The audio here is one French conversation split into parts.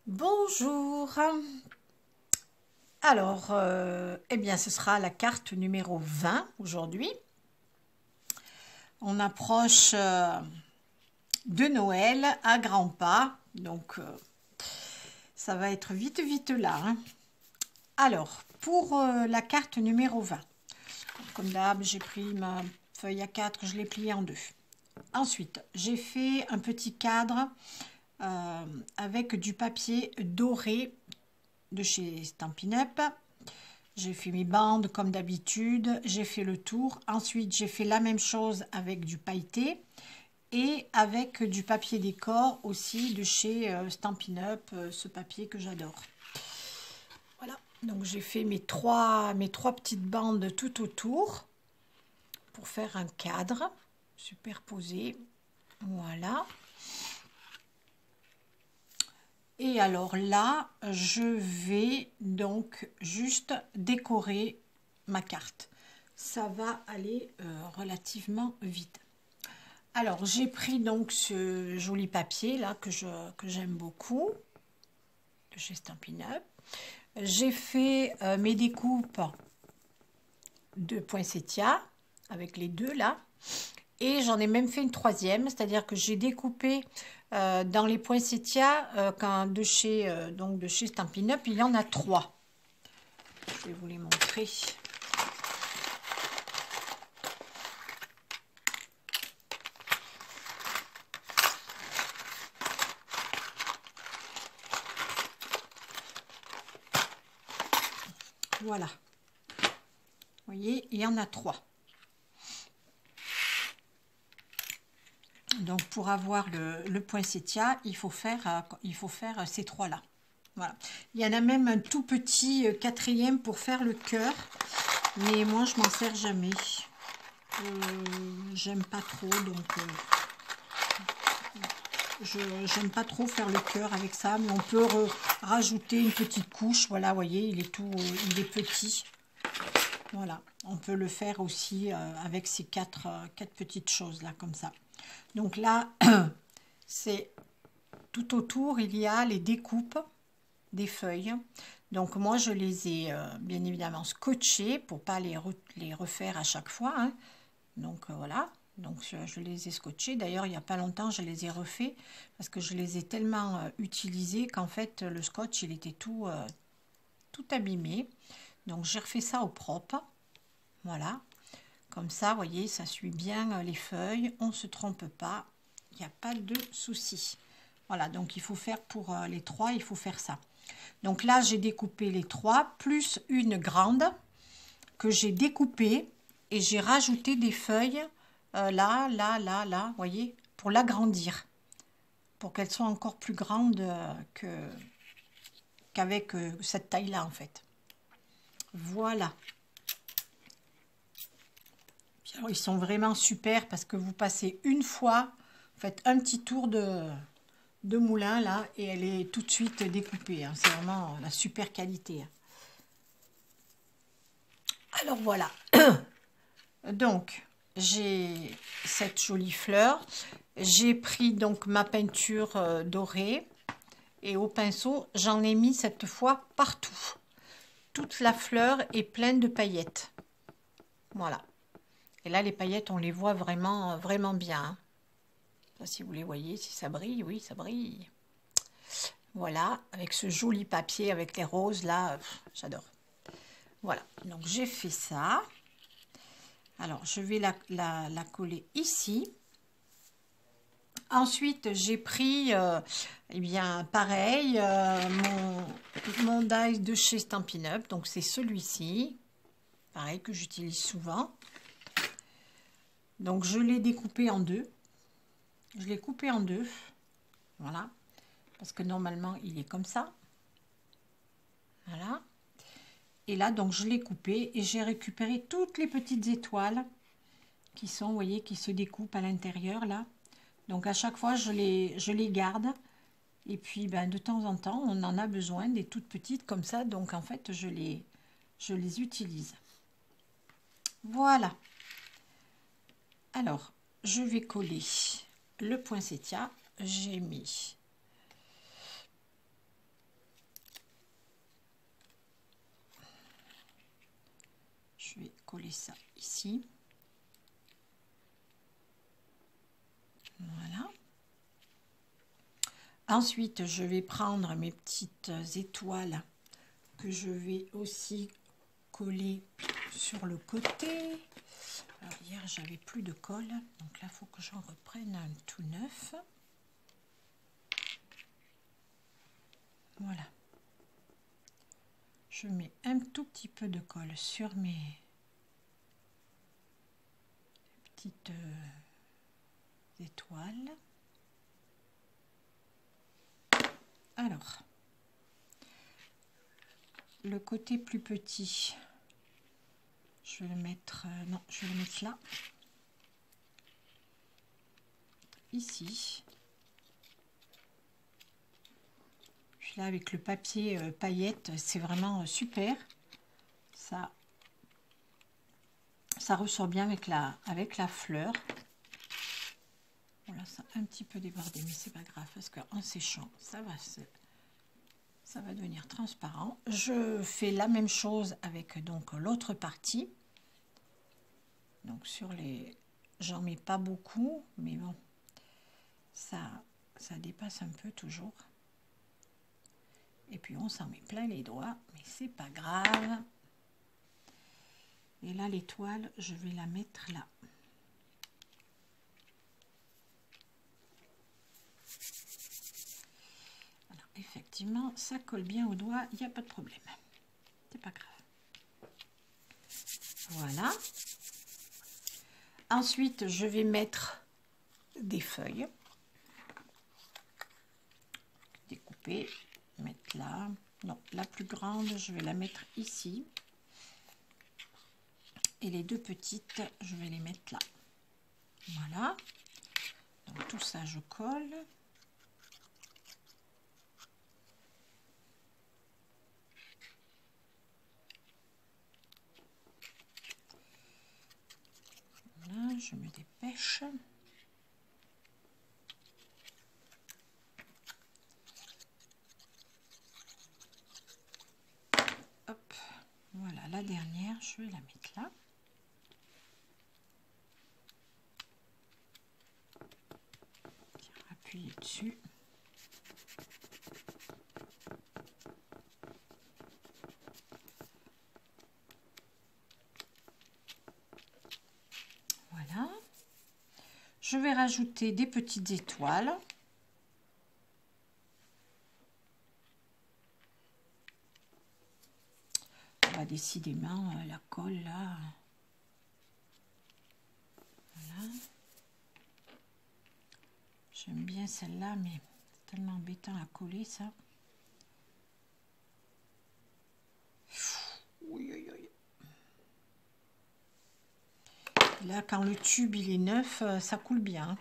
Bonjour. Alors, eh bien, ce sera la carte numéro 20 aujourd'hui. On approche de Noël à grands pas, donc ça va être vite là, hein. Alors, pour la carte numéro 20, comme d'hab, j'ai pris ma feuille A4, je l'ai pliée en deux. Ensuite, j'ai fait un petit cadre avec du papier doré de chez Stampin' Up. J'ai fait mes bandes comme d'habitude, j'ai fait le tour. Ensuite, j'ai fait la même chose avec du pailleté et avec du papier décor aussi de chez Stampin' Up, ce papier que j'adore. Voilà, donc j'ai fait mes trois petites bandes tout autour pour faire un cadre superposé. Voilà. Et alors là, je vais donc juste décorer ma carte. Ça va aller relativement vite. Alors, j'ai pris donc ce joli papier là que j'aime beaucoup, de chez Stampin' Up. J'ai fait mes découpes de poinsettia avec les deux là. Et j'en ai même fait une troisième, c'est-à-dire que j'ai découpé dans les poinsettias de chez Stampin' Up, il y en a 3. Je vais vous les montrer. Voilà. Vous voyez, il y en a 3. Donc pour avoir le poinsettia, il faut faire ces 3-là. Voilà. Il y en a même un tout petit quatrième pour faire le cœur, mais moi je m'en sers jamais. J'aime pas trop, donc j'aime pas trop faire le cœur avec ça, mais on peut rajouter une petite couche. Voilà, vous voyez, il est petit. Voilà, on peut le faire aussi avec ces quatre petites choses là, comme ça. Donc là, c'est tout autour, il y a les découpes des feuilles. Donc moi, je les ai bien évidemment scotchées pour pas les refaire à chaque fois, hein. Donc voilà, donc je les ai scotchées. D'ailleurs, il n'y a pas longtemps, je les ai refaits parce que je les ai tellement utilisés qu'en fait, le scotch, il était tout abîmé. Donc j'ai refait ça au propre. Voilà. Comme ça, vous voyez, ça suit bien les feuilles, on ne se trompe pas, il n'y a pas de souci. Voilà, donc il faut faire pour les 3, il faut faire ça. Donc là, j'ai découpé les 3, plus une grande que j'ai découpée et j'ai rajouté des feuilles là, vous voyez, pour l'agrandir, pour qu'elles soient encore plus grandes qu'avec cette taille-là, en fait. Voilà. Alors, ils sont vraiment super parce que vous passez une fois, vous faites un petit tour de moulin là et elle est tout de suite découpée, hein. C'est vraiment la super qualité, hein. Alors voilà, donc j'ai cette jolie fleur, j'ai pris donc ma peinture dorée et au pinceau j'en ai mis cette fois partout. Toute la fleur est pleine de paillettes. Voilà. Et là, les paillettes, on les voit vraiment, vraiment bien, hein. Pas si vous les voyez, si ça brille, oui, ça brille. Voilà, avec ce joli papier, avec les roses, là, j'adore. Voilà, donc j'ai fait ça. Alors, je vais la coller ici. Ensuite, j'ai pris, eh bien, pareil, mon die de chez Stampin' Up. Donc, c'est celui-ci. Pareil, que j'utilise souvent. Donc, je l'ai découpé en deux. Je l'ai coupé en deux. Voilà. Parce que normalement, il est comme ça. Voilà. Et là, donc, je l'ai coupé et j'ai récupéré toutes les petites étoiles qui sont, vous voyez, qui se découpent à l'intérieur, là. Donc, à chaque fois, je les garde. Et puis, ben, de temps en temps, on en a besoin des toutes petites comme ça. Donc, en fait, je les utilise. Voilà. Alors, je vais coller le poinsettia. J'ai mis coller ça ici. Voilà. Ensuite, je vais prendre mes petites étoiles que je vais aussi coller sur le côté. Alors, hier, j'avais plus de colle, donc là, il faut que j'en reprenne un tout neuf. Voilà. Je mets un tout petit peu de colle sur mes petites étoiles. Alors, le côté plus petit, je vais le mettre, non, je vais le mettre là, ici. Puis là, avec le papier paillettes, c'est vraiment super. Ça ressort bien avec la fleur. Voilà, ça a un petit peu débordé, mais c'est pas grave parce qu'en séchant, ça va devenir transparent. Je fais la même chose avec donc l'autre partie. Donc sur les, j'en mets pas beaucoup, mais bon, ça dépasse un peu toujours. Et puis on s'en met plein les doigts, mais c'est pas grave. Et là l'étoile, je vais la mettre là. Alors effectivement, ça colle bien au doigt, il n'y a pas de problème. C'est pas grave. Voilà. Ensuite, je vais mettre des feuilles découpées, mettre là. Non, la plus grande, je vais la mettre ici. Et les deux petites, je vais les mettre là. Voilà. Donc tout ça, je colle. Voilà, je me dépêche. Hop, voilà la dernière, je vais la mettre là. Appuyer dessus. Voilà. Je vais rajouter des petites étoiles. Décidément, la colle là. Voilà. J'aime bien celle-là, mais c'est tellement embêtant à coller ça. Oui, oui, oui. Là, quand le tube il est neuf, ça coule bien.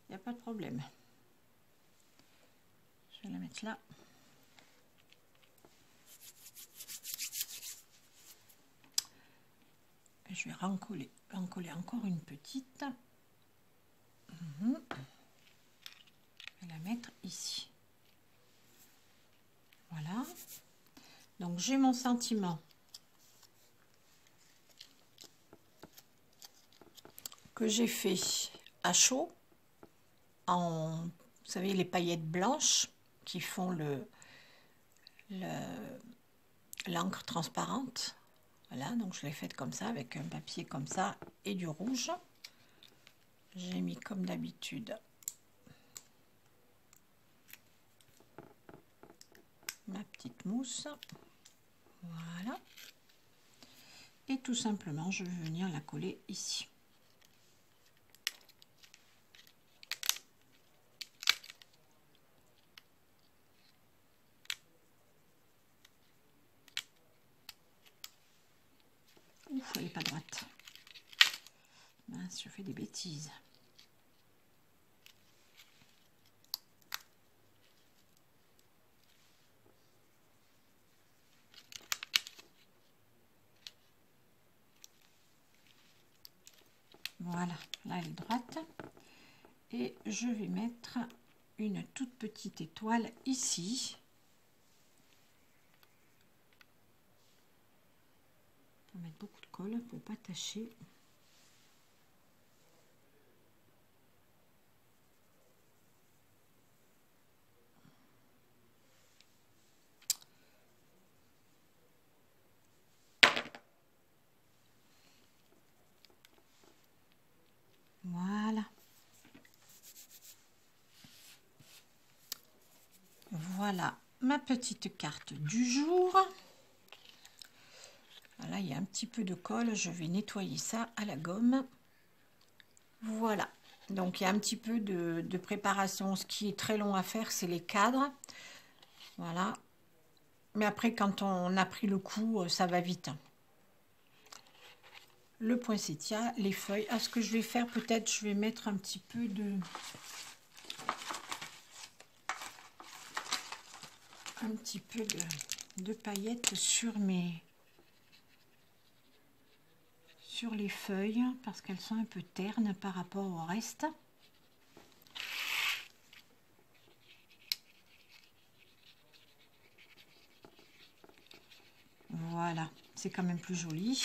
Il n'y a pas de problème. Je vais la mettre là. Je vais rencoller encore une petite. Je vais la mettre ici. Voilà. Donc j'ai mon sentiment que j'ai fait à chaud en, vous savez, les paillettes blanches qui font l'encre transparente. Voilà, donc je l'ai faite comme ça, avec un papier comme ça et du rouge. J'ai mis comme d'habitude ma petite mousse. Voilà. Et tout simplement, je vais venir la coller ici. Ouf, elle n'est pas droite. Mince, je fais des bêtises. Voilà, là elle est droite. Et je vais mettre une toute petite étoile ici. On va mettre beaucoup de colle pour pas tacher. Voilà. Voilà ma petite carte du jour. Voilà, il y a un petit peu de colle. Je vais nettoyer ça à la gomme. Voilà. Donc, il y a un petit peu de préparation. Ce qui est très long à faire, c'est les cadres. Voilà. Mais après, quand on a pris le coup, ça va vite. Le poinsettia, les feuilles. Ah, ce que je vais faire, peut-être, je vais mettre un petit peu de paillettes sur les feuilles parce qu'elles sont un peu ternes par rapport au reste. Voilà, c'est quand même plus joli.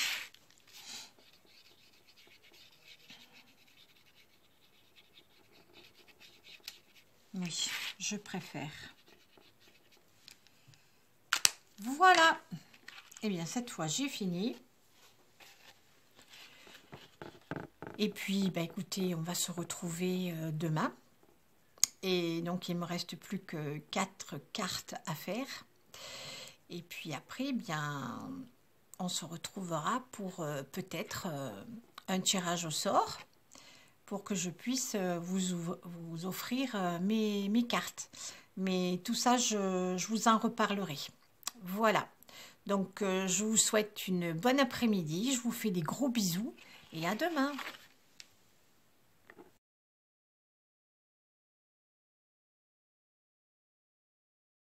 Oui, je préfère. Voilà. Et bien cette fois j'ai fini. Et puis bah écoutez, on va se retrouver demain. Et donc il me reste plus que 4 cartes à faire. Et puis après, bien, on se retrouvera pour peut-être un tirage au sort pour que je puisse vous offrir mes cartes. Mais tout ça, je vous en reparlerai. Voilà. Donc, je vous souhaite une bonne après-midi. Je vous fais des gros bisous et à demain.